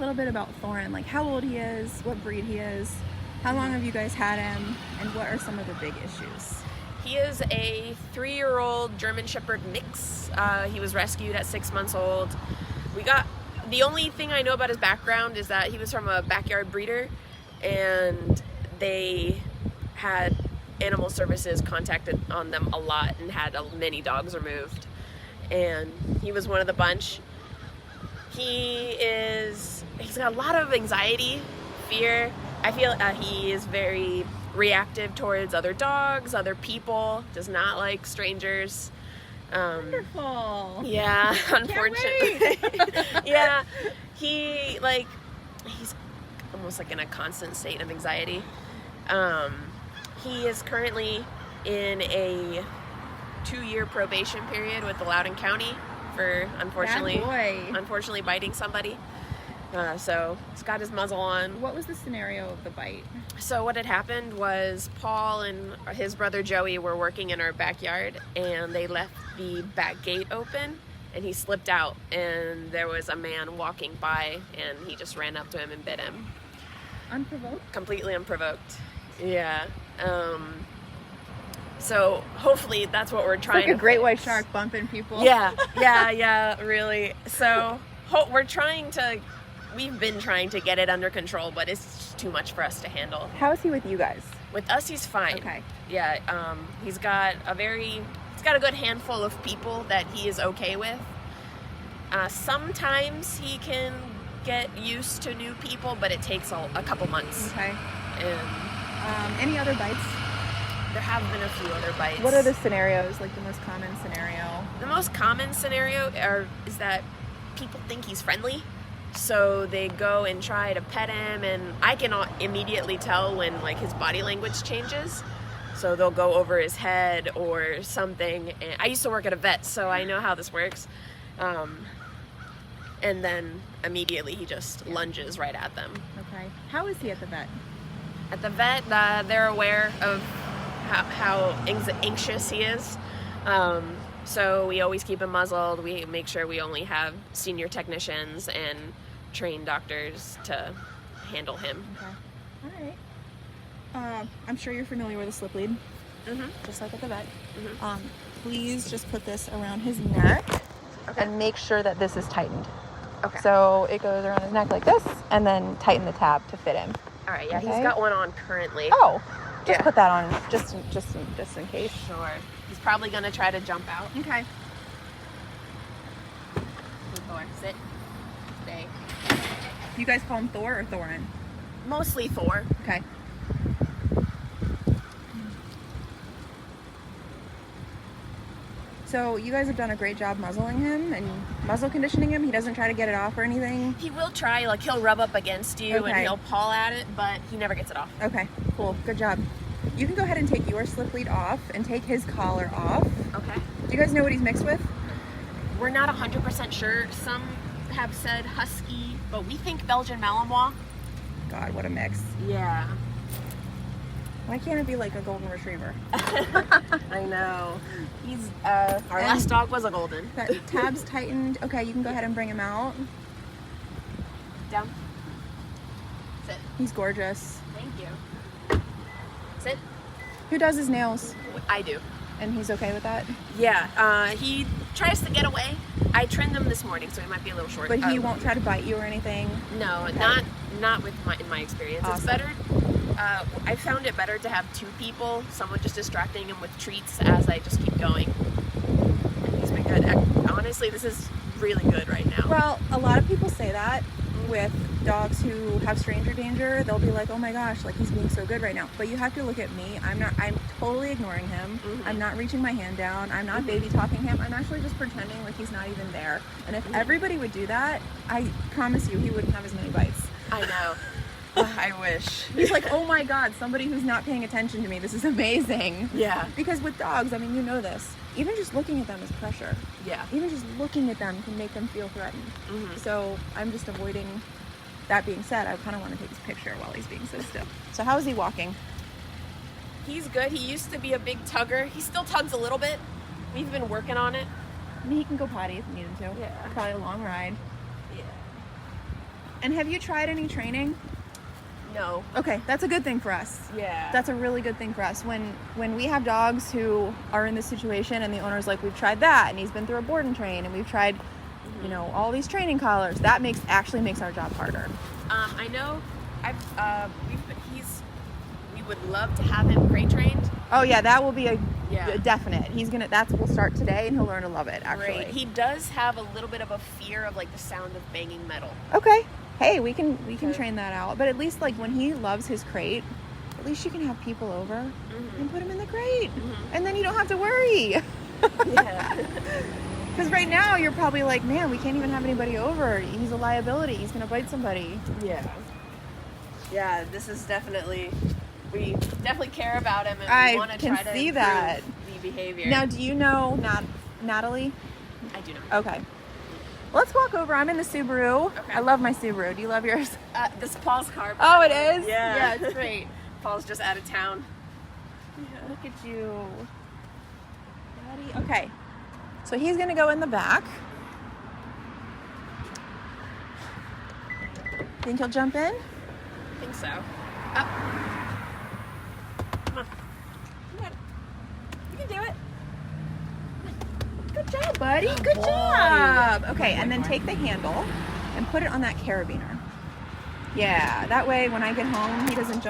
little bit about Thorin, like how old he is, what breed he is, how long have you guys had him, and what are some of the big issues? He is a 3-year-old German Shepherd mix. He was rescued at 6 months old. The only thing I know about his background is that he was from a backyard breeder, and they had animal services contacted on them a lot and had many dogs removed. And he was one of the bunch. He's got a lot of anxiety, fear. I feel he is very reactive towards other dogs, other people, does not like strangers. Wonderful. Yeah, unfortunately. Yeah, he's almost like in a constant state of anxiety. He is currently in a 2-year probation period with Loudoun County for unfortunately biting somebody. So he's got his muzzle on. What was the scenario of the bite? So what had happened was Paul and his brother Joey were working in our backyard, and they left the back gate open, and he slipped out, and there was a man walking by, and he just ran up to him and bit him. Unprovoked? Completely unprovoked. Yeah. So hopefully that's what we're trying it's like to a great fix. white shark bumping people. Yeah, really. So we've been trying to get it under control, but it's too much for us to handle. How is he with you guys? With us, he's fine. Okay. Yeah, he's got a good handful of people that he is okay with. Sometimes he can get used to new people, but it takes a couple months. Okay. And any other bites? there have been a few other bites. What are the scenarios, like the most common scenario? The most common scenario is that people think he's friendly, so they go and try to pet him, and I can immediately tell when like his body language changes. So they'll go over his head or something. And I used to work at a vet, so I know how this works. And then immediately he just lunges right at them. Okay. How is he at the vet? At the vet, they're aware of how anxious he is. So we always keep him muzzled. We make sure we only have senior technicians and trained doctors to handle him. Okay. All right. I'm sure you're familiar with a slip lead. Mm-hmm. Just like at the vet. Mm-hmm. Please just put this around his neck. Okay. And make sure that this is tightened. Okay. So it goes around his neck like this, and then tighten the tab to fit him. All right. Yeah, Okay. he's got one on currently. Oh, just Yeah. put that on, just in case. Sure. He's probably gonna try to jump out. Okay. Thor, sit, stay. You guys call him Thor or Thorin? Mostly Thor. Okay. So you guys have done a great job muzzling him and muzzle conditioning him. He doesn't try to get it off or anything. He will try, like he'll rub up against you Okay. and he'll paw at it, but he never gets it off. Okay, cool. Good job. You can go ahead and take your slip lead off and take his collar off. Okay. Do you guys know what he's mixed with? We're not 100% sure. Some have said Husky, but we think Belgian Malinois. God, what a mix. Yeah. Why can't it be like a golden retriever? I know. He's our last dog was a golden. That tab's tightened. Okay, you can go ahead and bring him out. Down. Sit. He's gorgeous. Thank you. Sit. Who does his nails? I do. And he's okay with that? Yeah. He tries to get away. I trimmed him this morning, so he might be a little short. But he won't try to bite you or anything? No, Okay. not in my experience. Awesome. It's better. I found it better to have two people, someone just distracting him with treats as I just keep going. And he's been good. Honestly, this is really good right now. Well, a lot of people say that with dogs who have stranger danger. They'll be like, oh my gosh, like he's being so good right now. But you have to look at me. I'm totally ignoring him. Mm-hmm. I'm not reaching my hand down. I'm not baby talking him. I'm actually just pretending like he's not even there. And if everybody would do that, I promise you he wouldn't have as many bites. I know. I wish. He's like, oh my God, somebody who's not paying attention to me. This is amazing. Yeah. Because with dogs, I mean, you know this. Even just looking at them is pressure. Yeah. Even just looking at them can make them feel threatened. Mm-hmm. So I'm just avoiding. That being said, I kind of want to take his picture while he's being so still. So how is he walking? He's good. He used to be a big tugger. He still tugs a little bit. We've been working on it. I mean, he can go potty if you need him to. Yeah. Probably a long ride. Yeah. And have you tried any training? No. Okay, that's a good thing for us. Yeah. That's a really good thing for us. When we have dogs who are in this situation and the owner's like, we've tried that, and he's been through a board and train, and we've tried, you know, all these training collars, that actually makes our job harder. I know. We would love to have him crate trained. Oh yeah, that will be a Yeah. definite. We'll start today, and he'll learn to love it. Actually, Great. He does have a little bit of a fear of like the sound of banging metal. okay. Hey, we can Okay. train that out. But at least like when he loves his crate, at least you can have people over and put him in the crate, and then you don't have to worry. Yeah. Because right now you're probably like, man, we can't even have anybody over. He's a liability. He's gonna bite somebody. Yeah. Yeah. This is definitely. We definitely care about him, and I we want to can try to see improve that. the behavior. Now, do you know Natalie? I do not. Okay. Let's walk over. I'm in the Subaru. Okay. I love my Subaru. Do you love yours? This is Paul's car. Oh, it is? Yeah. Yeah, it's great. Paul's just out of town. Look at you. Daddy. Okay. So he's going to go in the back. Think he'll jump in? I think so. Up. Come on. You can do it. Good job, buddy. Good Good boy. job. Okay, Good and then boy. take the handle and put it on that carabiner. Yeah, that way when I get home, he doesn't jump.